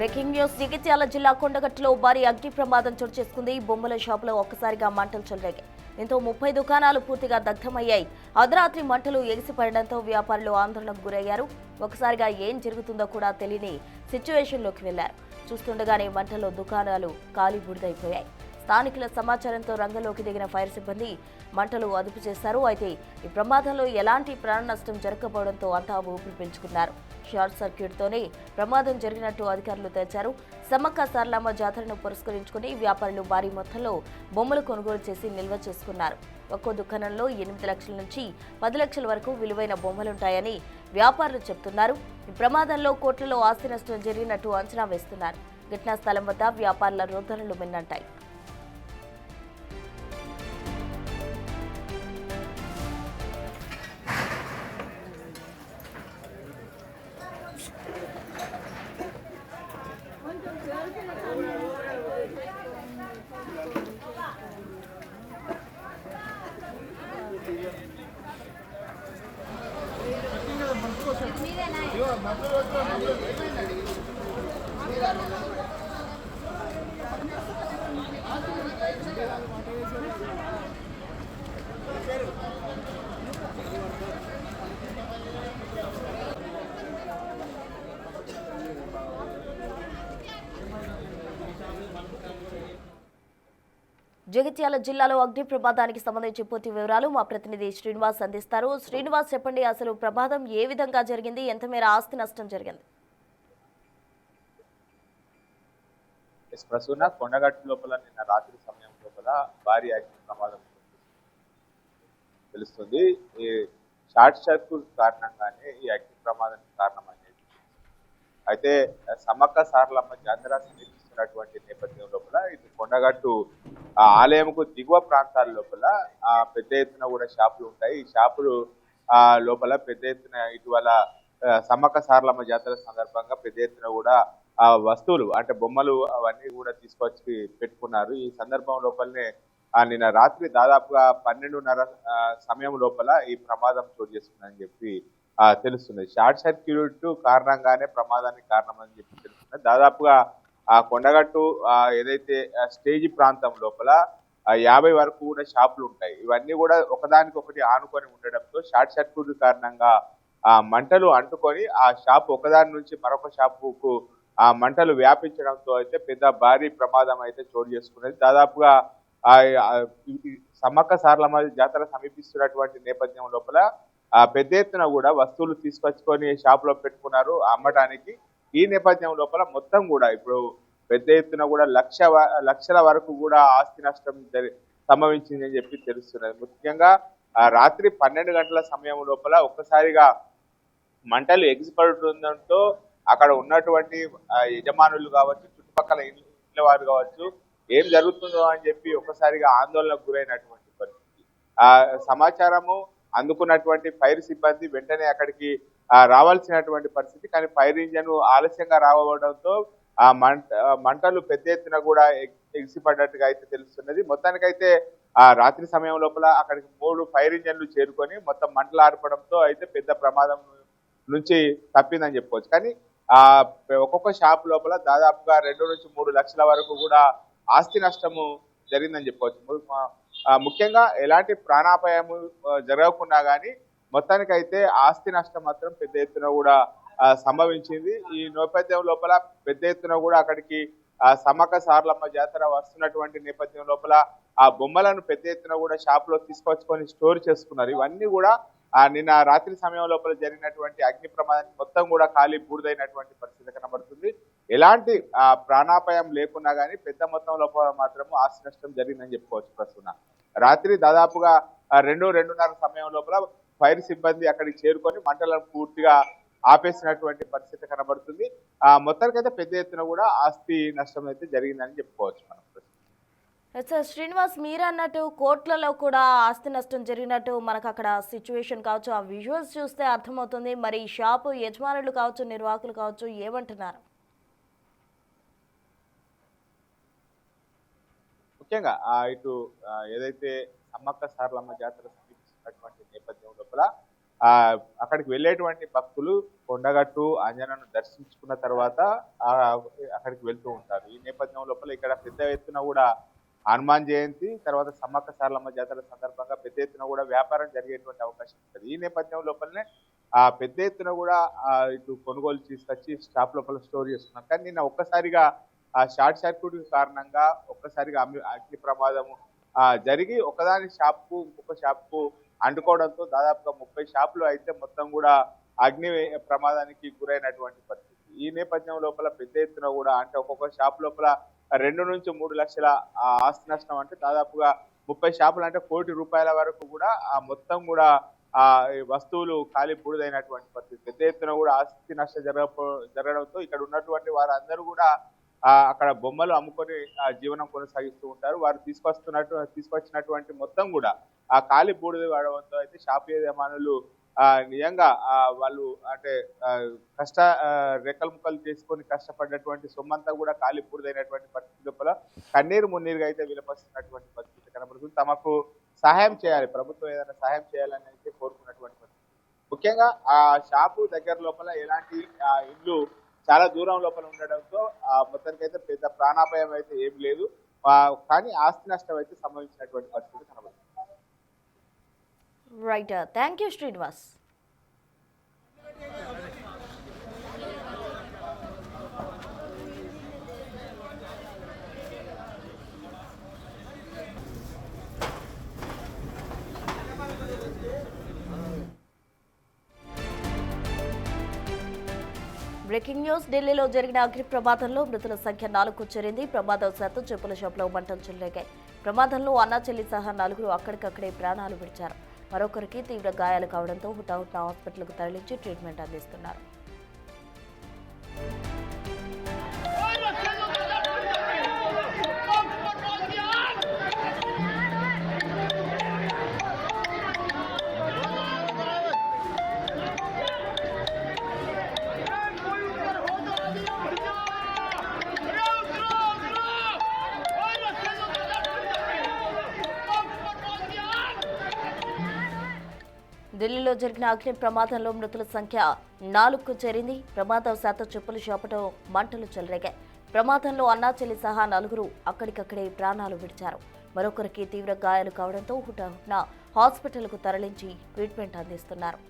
Breaking news. Jagtial జిల్లా కొండగట్టులో భారీ అగ్ని ప్రమాదం చోటు చేసుకుంది. బొమ్మల షాపులో ఒక్కసారిగా మంటలు చెలరేగాయి. దీంతో 30 దుకాణాలు పూర్తిగా దగ్ధమయ్యాయి. అర్ధరాత్రి మంటలు ఎగిసిపడడంతో వ్యాపారులు ఆందోళనకు గురయ్యారు. ఒకసారిగా ఏం జరుగుతుందో కూడా తెలియని సిచ్యువేషన్లోకి వెళ్లారు. చూస్తుండగానే మంటల్లో దుకాణాలు కాలి బూడిదైపోయాయి. స్థానికుల సమాచారంతో రంగంలోకి దిగిన ఫైర్ సిబ్బంది మంటలు అదుపు చేశారు. అయితే ఈ ప్రమాదంలో ఎలాంటి ప్రాణ నష్టం జరగకపోవడంతో అంతా ఊపిరి పీల్చుకున్నారు. షార్ట్ సర్క్యూట్తోనే ప్రమాదం జరిగినట్టు అధికారులు తెలిపారు. సమ్మక్క సారలమ్మ జాతరను పురస్కరించుకుని వ్యాపారులు భారీ మొత్తంలో బొమ్మలు కొనుగోలు చేసి నిల్వ చేసుకున్నారు. ఒక్కో దుకాణంలో 8 లక్షల నుంచి 10 లక్షల వరకు విలువైన బొమ్మలుంటాయని వ్యాపారులు చెబుతున్నారు. ఈ ప్రమాదంలో కోట్లలో ఆస్తి నష్టం జరిగినట్టు అంచనా వేస్తున్నారు. ఘటనా స్థలం వద్ద వ్యాపారుల రోదనలు మిన్నంటాయి. జగిత్యాల జిల్లాలో అగ్ని ప్రమాదానికి సంబంధించి పూర్తి వివరాలు మా ప్రతినిధి శ్రీనివాస్ అందిస్తారు. శ్రీనివాస్, చెప్పండి, అసలు ప్రమాదం ఏ విధంగా జరిగింది, ఎంత మేర ఆస్తి నష్టం జరిగింది? ప్రసూన కొండగట్టు లోపల నిన్న రాత్రి సమయం లోపల భారీ అగ్ని ప్రమాదం తెలుస్తుంది. ఈ షార్ట్ సర్క్యూట్ కారణంగానే ఈ అగ్ని ప్రమాదానికి కారణమైనది. అయితే సమ్మక్క సారలమ్మ జాతర సమీపిస్తున్నటువంటి నేపథ్యం లోపల ఇది కొండగట్టు ఆలయంకు దిగువ ప్రాంతాల లోపల పెద్ద ఎత్తున కూడా షాపులు ఉంటాయి. ఈ షాపులు లోపల పెద్ద ఎత్తున ఇటీవల సమ్మక్క సారలమ్మ జాతర సందర్భంగా పెద్ద ఎత్తున కూడా వస్తువులు అంటే బొమ్మలు అవన్నీ కూడా తీసుకొచ్చి పెట్టుకున్నారు. ఈ సందర్భం లోపలనే నిన్న రాత్రి దాదాపుగా 12:30 సమయం లోపల ఈ ప్రమాదం చోటు చేసుకుందని చెప్పి తెలుస్తుంది. షార్ట్ సర్క్యూట్ కారణంగానే ప్రమాదానికి కారణమని చెప్పి తెలుస్తుంది. దాదాపుగా ఆ కొండగట్టు ఏదైతే స్టేజ్ ప్రాంతం లోపల 50 వరకు కూడా షాపులు ఉంటాయి. ఇవన్నీ కూడా ఒకదానికొకటి ఆనుకొని ఉండడంతో షార్ట్ సర్క్యూట్ కారణంగా ఆ మంటలు అంటుకొని ఆ షాప్ ఒకదాని నుంచి మరొక షాపుకు ఆ మంటలు వ్యాపించడంతో అయితే పెద్ద భారీ ప్రమాదం అయితే చోటు చేసుకున్నది. దాదాపుగా సమ్మక్క సారలమ్మ జాతర సమీపిస్తున్నటువంటి నేపథ్యం లోపల పెద్ద ఎత్తున కూడా వస్తువులు తీసుకొచ్చుకొని షాపులో పెట్టుకున్నారు అమ్మటానికి. ఈ నేపథ్యం లోపల మొత్తం కూడా ఇప్పుడు పెద్ద ఎత్తున కూడా లక్షల వరకు కూడా ఆస్తి నష్టం సంభవించింది అని చెప్పి తెలుస్తున్నది. ముఖ్యంగా రాత్రి 12 గంటల సమయం లోపల ఒక్కసారిగా మంటలు ఎగిసిపడుతుండటంతో అక్కడ ఉన్నటువంటి యజమానులు కావచ్చు, చుట్టుపక్కల ఇంట్లో వారు కావచ్చు, ఏం జరుగుతుందో అని చెప్పి ఒక్కసారిగా ఆందోళనకు గురైనటువంటి పరిస్థితి. సమాచారము అందుకున్నటువంటి ఫైర్ సిబ్బంది వెంటనే అక్కడికి రావాల్సినటువంటి పరిస్థితి. కానీ ఫైర్ ఇంజన్ ఆలస్యంగా రావడంతో ఆ మంటలు పెద్ద ఎత్తున కూడా ఎగిసిపడ్డట్టుగా అయితే తెలుస్తున్నది. మొత్తానికైతే ఆ రాత్రి సమయం లోపల అక్కడికి 3 ఫైర్ ఇంజన్లు చేరుకొని మొత్తం మంటలు ఆర్పడంతో అయితే పెద్ద ప్రమాదం నుంచి తప్పిందని చెప్పుకోవచ్చు. కానీ ఒక్కొక్క షాప్ లోపల దాదాపుగా 2 నుంచి 3 లక్షల వరకు కూడా ఆస్తి నష్టము జరిగిందని చెప్పుకోవచ్చు. ముఖ్యంగా ఎలాంటి ప్రాణాపాయము జరగకుండా కానీ మొత్తానికైతే ఆస్తి నష్టం మాత్రం పెద్ద ఎత్తున కూడా సంభవించింది. ఈ నేపథ్యం లోపల పెద్ద ఎత్తున కూడా అక్కడికి సమ్మక్క సారలమ్మ జాతర వస్తున్నటువంటి నేపథ్యం లోపల ఆ బొమ్మలను పెద్ద ఎత్తున కూడా షాప్ లో తీసుకొచ్చుకొని స్టోర్ చేసుకున్నారు. ఇవన్నీ కూడా నిన్న రాత్రి సమయం లోపల జరిగినటువంటి అగ్ని ప్రమాదానికి మొత్తం కూడా ఖాళీ బూడిదైనటువంటి పరిస్థితి కనబడుతుంది. ఎలాంటి ప్రాణాపాయం లేకున్నా కానీ పెద్ద మొత్తం లోపల మాత్రము ఆస్తి నష్టం జరిగిందని చెప్పుకోవచ్చు. ప్రస్తుతం రాత్రి దాదాపుగా 2-2:30 సమయం లోపల ఫైర్ సిబ్బంది అక్కడికి చేరుకొని మంటలను పూర్తిగా ఆపేసినటువంటి పరిస్థితి కనబడుతుంది. మొత్తానికైతే పెద్ద ఎత్తున కూడా ఆస్తి నష్టం అయితే జరిగిందని చెప్పుకోవచ్చు మనం. శ్రీనివాస్, మీరు అన్నట్టు కోట్లలో కూడా ఆస్తి నష్టం జరిగినట్టు మనకు అక్కడ సిచ్యువేషన్ కావచ్చు, ఆ విజువల్స్ చూస్తే అర్థమవుతుంది. మరి షాపు యజమానులు కావచ్చు, నిర్వాహకులు కావచ్చు, ఏమంటున్నారు? ముఖ్యంగా ఇటు ఏదైతే సమ్మక్క సారలమ్మ జాతర సమీపిస్తున్నటువంటి నేపథ్యం లోపల ఆ అక్కడికి వెళ్ళేటువంటి భక్తులు కొండగట్టు ఆంజనేయుని దర్శించుకున్న తర్వాత ఆ అక్కడికి వెళ్తూ ఉంటారు. ఈ నేపథ్యం లోపల ఇక్కడ పెద్ద ఎత్తున కూడా హనుమాన్ జయంతి తర్వాత సమ్మక్క సారలమ్మ జాతర సందర్భంగా పెద్ద ఎత్తున కూడా వ్యాపారం జరిగేటువంటి అవకాశం ఉంటుంది. ఈ నేపథ్యం లోపలనే ఆ పెద్ద ఎత్తున కూడా ఇటు కొనుగోలు తీసుకొచ్చి షాప్ లోపల స్టోర్ చేస్తున్నారు. కానీ నిన్న ఒక్కసారిగా ఆ షార్ట్ సర్క్యూట్ కారణంగా ఒక్కసారిగా అగ్ని ప్రమాదము జరిగి ఒకదాని షాప్కు ఇంకొక షాప్కు అంటుకోవడంతో దాదాపుగా 30 షాపులు అయితే మొత్తం కూడా అగ్ని ప్రమాదానికి గురైనటువంటి పరిస్థితి. ఈ నేపథ్యం లోపల పెద్ద ఎత్తున కూడా అంటే ఒక్కొక్క షాప్ లోపల 2 నుంచి 3 లక్షల ఆస్తి నష్టం అంటే దాదాపుగా 30 షాపులు అంటే ₹1,00,00,000 వరకు కూడా మొత్తం కూడా ఈ వస్తువులు కాలి బూడిదైనటువంటి పరిస్థితి. పెద్ద ఎత్తున కూడా ఆస్తి నష్టం జరగడంతో ఇక్కడ ఉన్నటువంటి వారందరూ కూడా అక్కడ బొమ్మలు అమ్ముకొని జీవనం కొనసాగిస్తూ ఉంటారు. వారు తీసుకొచ్చినటువంటి మొత్తం కూడా ఆ కాలి బూడిద వాడడంతో అయితే షాప్ యజమానులు నిజంగా వాళ్ళు అంటే రెక్కలు ముక్కలు చేసుకొని కష్టపడినటువంటి సొమ్మంతా కూడా కాలి బూడిదైనటువంటి పరిస్థితి లోపల కన్నీరు మున్నీరుగా అయితే విలపిస్తున్నటువంటి పరిస్థితి కనబడుతుంది. తమకు సహాయం చేయాలి, ప్రభుత్వం ఏదైనా సహాయం చేయాలని అయితే కోరుకున్నటువంటి పరిస్థితి. ముఖ్యంగా ఆ షాపు దగ్గర లోపల ఎలాంటి ఇల్లు చాలా దూరం లోపల ఉండడంతో మొత్తానికి అయితే పెద్ద ప్రాణాపాయం అయితే ఏం లేదు. కానీ ఆస్తి నష్టం అయితే సంభవించినటువంటి పరిస్థితి కనబడుతుంది. Right, thank you Srinivas. Breaking news. ఢిల్లీలో జరిగిన అగ్ని ప్రమాదంలో మృతుల సంఖ్య 4కు చేరింది. ప్రమాదవశాత్తు చెప్పుల షాపులో మంటలు చెలరేగాయి. ప్రమాదంలో అన్నా చెల్లి సహా 4 అక్కడికక్కడే ప్రాణాలు విడిచారు. మరొకరికి తీవ్ర గాయాలు కావడంతో హుటాహుటిన హాస్పిటల్కు తరలించి ట్రీట్మెంట్ అందిస్తున్నారు. ఢిల్లీలో జరిగిన అగ్ని ప్రమాదంలో మృతుల సంఖ్య 4కు చేరింది. ప్రమాదవశాత్తు చెప్పుల షాపులో మంటలు చెలరేగాయి. ప్రమాదంలో అన్నా చెల్లి సహా 4 అక్కడికక్కడే ప్రాణాలు విడిచారు. మరొకరికి తీవ్ర గాయాలు కావడంతో హుటాహుటిన హాస్పిటల్కు తరలించి ట్రీట్మెంట్ అందిస్తున్నారు.